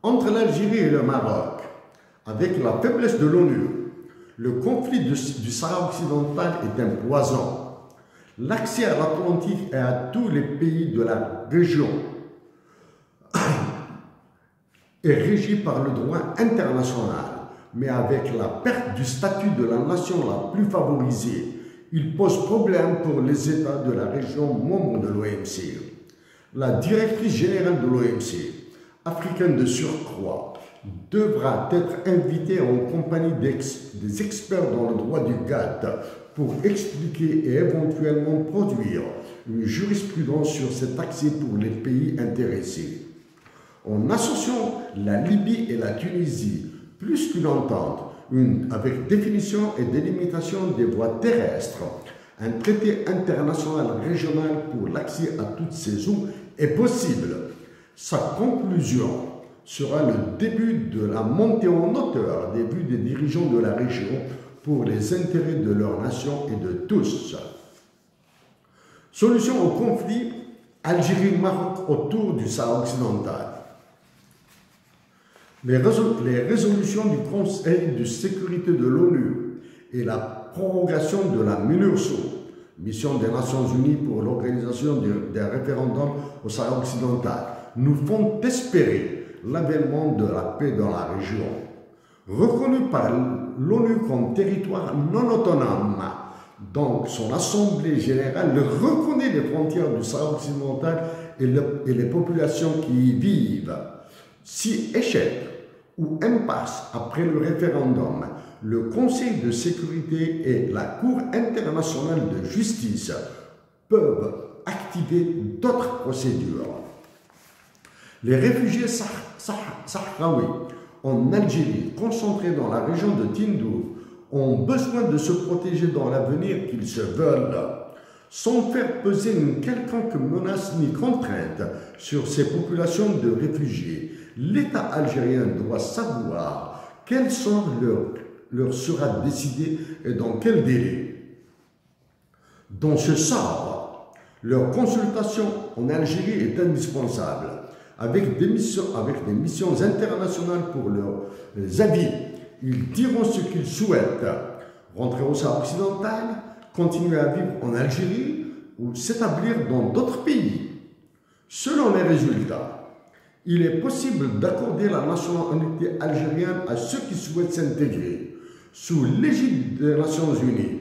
Entre l'Algérie et le Maroc, avec la faiblesse de l'ONU, le conflit du Sahara occidental est un poison. L'accès à l'Atlantique et à tous les pays de la région est régi par le droit international, mais avec la perte du statut de la nation la plus favorisée, il pose problème pour les États de la région membres de l'OMC. La directrice générale de l'OMC, africaine de surcroît, devra être invitée en compagnie des experts dans le droit du GATT pour expliquer et éventuellement produire une jurisprudence sur cet accès pour les pays intéressés. En associant la Libye et la Tunisie, plus qu'une entente, avec définition et délimitation des voies terrestres, un traité international régional pour l'accès à toutes ces eaux est possible. Sa conclusion sera le début de la montée en hauteur des vues des dirigeants de la région pour les intérêts de leur nation et de tous. Solution au conflit Algérie-Maroc autour du Sahara occidental. Les résolutions du Conseil de sécurité de l'ONU et la prorogation de la MINURSO, mission des Nations Unies pour l'organisation des référendums au Sahara occidental, nous font espérer l'avènement de la paix dans la région. Reconnu par l'ONU comme territoire non autonome, donc son Assemblée générale reconnaît les frontières du Sahara occidental et les populations qui y vivent. Si échec ou impasse après le référendum, le Conseil de sécurité et la Cour internationale de justice peuvent activer d'autres procédures. Les réfugiés sahraouis en Algérie, concentrés dans la région de Tindouf, ont besoin de se protéger dans l'avenir qu'ils se veulent, sans faire peser une quelconque menace ni contrainte sur ces populations de réfugiés. L'État algérien doit savoir quel sort leur sera décidé et dans quel délai. Dans ce sort, leur consultation en Algérie est indispensable, avec des missions internationales pour leurs avis. Ils diront ce qu'ils souhaitent, rentrer au Sahara occidental, continuer à vivre en Algérie ou s'établir dans d'autres pays. Selon les résultats, il est possible d'accorder la nationalité algérienne à ceux qui souhaitent s'intégrer sous l'égide des Nations Unies,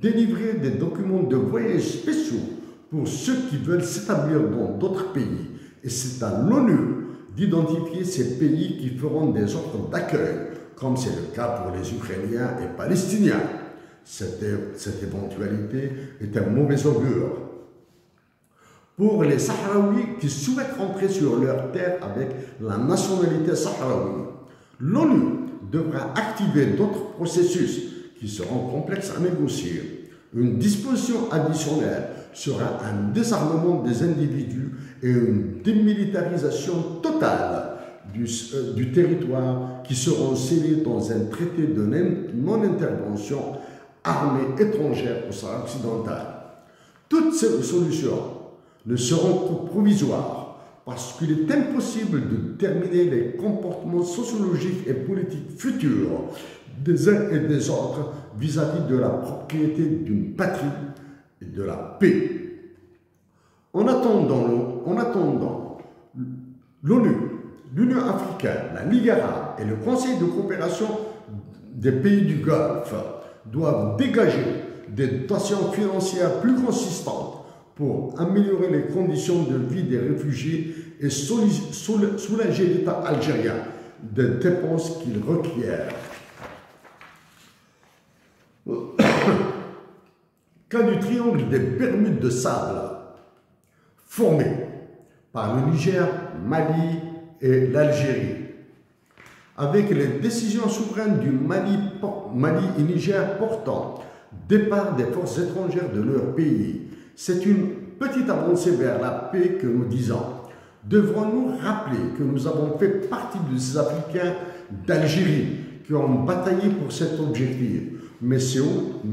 délivrer des documents de voyage spéciaux pour ceux qui veulent s'établir dans d'autres pays, et c'est à l'ONU d'identifier ces pays qui feront des offres d'accueil, comme c'est le cas pour les Ukrainiens et Palestiniens. Cette éventualité est un mauvais augure. Pour les Sahraouis qui souhaitent rentrer sur leur terre avec la nationalité sahraoui, l'ONU devra activer d'autres processus qui seront complexes à négocier. Une disposition additionnelle sera un désarmement des individus et une démilitarisation totale du territoire qui seront scellés dans un traité de non-intervention armée étrangère au Sahara occidental. Toutes ces solutions ne seront que provisoires parce qu'il est impossible de déterminer les comportements sociologiques et politiques futurs des uns et des autres vis-à-vis de la propriété d'une patrie et de la paix. En attendant, l'ONU, l'Union africaine, la Ligue arabe et le Conseil de coopération des pays du Golfe doivent dégager des dotations financières plus consistantes pour améliorer les conditions de vie des réfugiés et soulager l'État algérien des dépenses qu'il requiert. Cas du triangle des Bermudes de sable, formé par le Niger, Mali et l'Algérie, avec les décisions souveraines du Mali et Niger portant départ des forces étrangères de leur pays. C'est une petite avancée vers la paix que nous disons. Devrons-nous rappeler que nous avons fait partie de ces Africains d'Algérie qui ont bataillé pour cet objectif, mais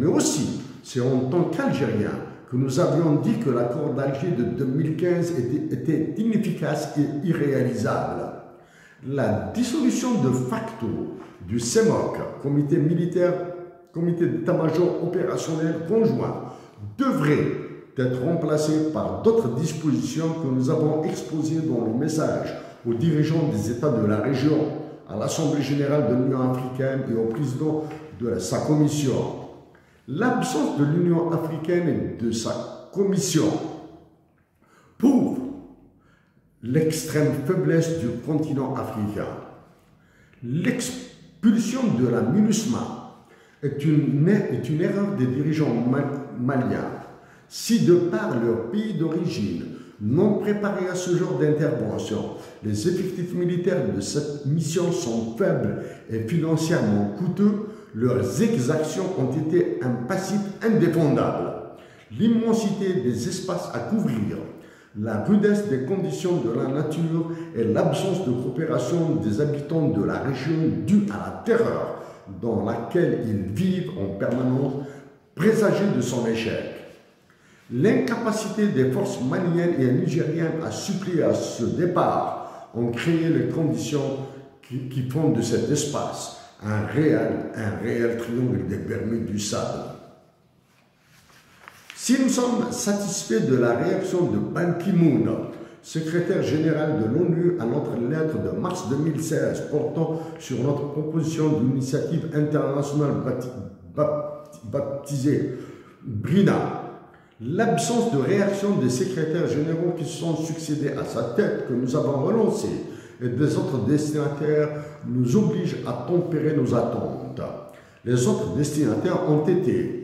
aussi c'est en tant qu'Algériens que nous avions dit que l'accord d'Alger de 2015 était inefficace et irréalisable. La dissolution de facto du CEMOC, Comité d'état-major opérationnel conjoint, devrait être remplacée par d'autres dispositions que nous avons exposées dans le message aux dirigeants des États de la région, à l'Assemblée générale de l'Union africaine et au président de sa commission. L'absence de l'Union africaine et de sa commission prouve l'extrême faiblesse du continent africain. L'expulsion de la MINUSMA est une erreur des dirigeants maliens. Si de par leur pays d'origine, non préparés à ce genre d'intervention, les effectifs militaires de cette mission sont faibles et financièrement coûteux, leurs exactions ont été un passif indéfendable. L'immensité des espaces à couvrir, la rudesse des conditions de la nature et l'absence de coopération des habitants de la région due à la terreur dans laquelle ils vivent en permanence présageaient de son échec. L'incapacité des forces maliennes et nigériennes à suppléer à ce départ ont créé les conditions qui font de cet espace un réel triangle des Bermudes du sable. Si nous sommes satisfaits de la réaction de Ban Ki-moon, secrétaire général de l'ONU, à notre lettre de mars 2016 portant sur notre proposition d'initiative internationale baptisée BRINA, l'absence de réaction des secrétaires généraux qui se sont succédés à sa tête que nous avons relancé et des autres destinataires nous oblige à tempérer nos attentes. Les autres destinataires ont été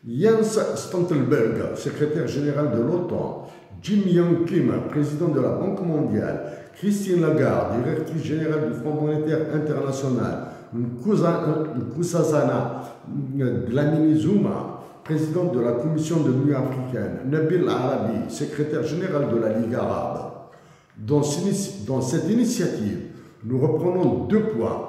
Jens Stoltenberg, secrétaire général de l'OTAN, Jim Yong Kim, président de la Banque mondiale, Christine Lagarde, directrice générale du Fonds monétaire international, Nkosazana Dlamini-Zuma, président de la Commission de l'Union africaine, Nabil Arabi, secrétaire général de la Ligue arabe. Dans cette initiative, nous reprenons 2 points.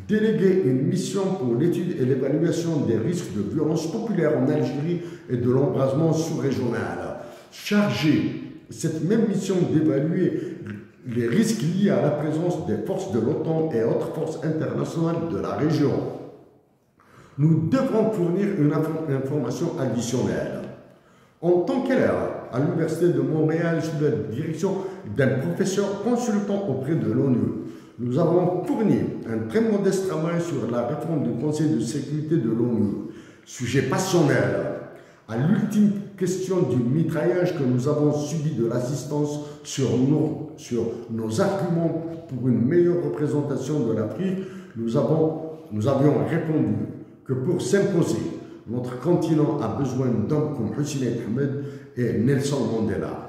Déléguer une mission pour l'étude et l'évaluation des risques de violence populaire en Algérie et de l'embrasement sous-régional. Charger cette même mission d'évaluer les risques liés à la présence des forces de l'OTAN et autres forces internationales de la région. Nous devrons fournir une information additionnelle. En tant qu'élève à l'Université de Montréal sous la direction d'un professeur consultant auprès de l'ONU, nous avons fourni un très modeste travail sur la réforme du Conseil de sécurité de l'ONU, sujet passionnel, à l'ultime question du mitraillage que nous avons subi de l'assistance sur nos arguments pour une meilleure représentation de l'Afrique. Nous avions répondu que pour s'imposer, notre continent a besoin d'hommes comme Hussein Ahmed et Nelson Mandela.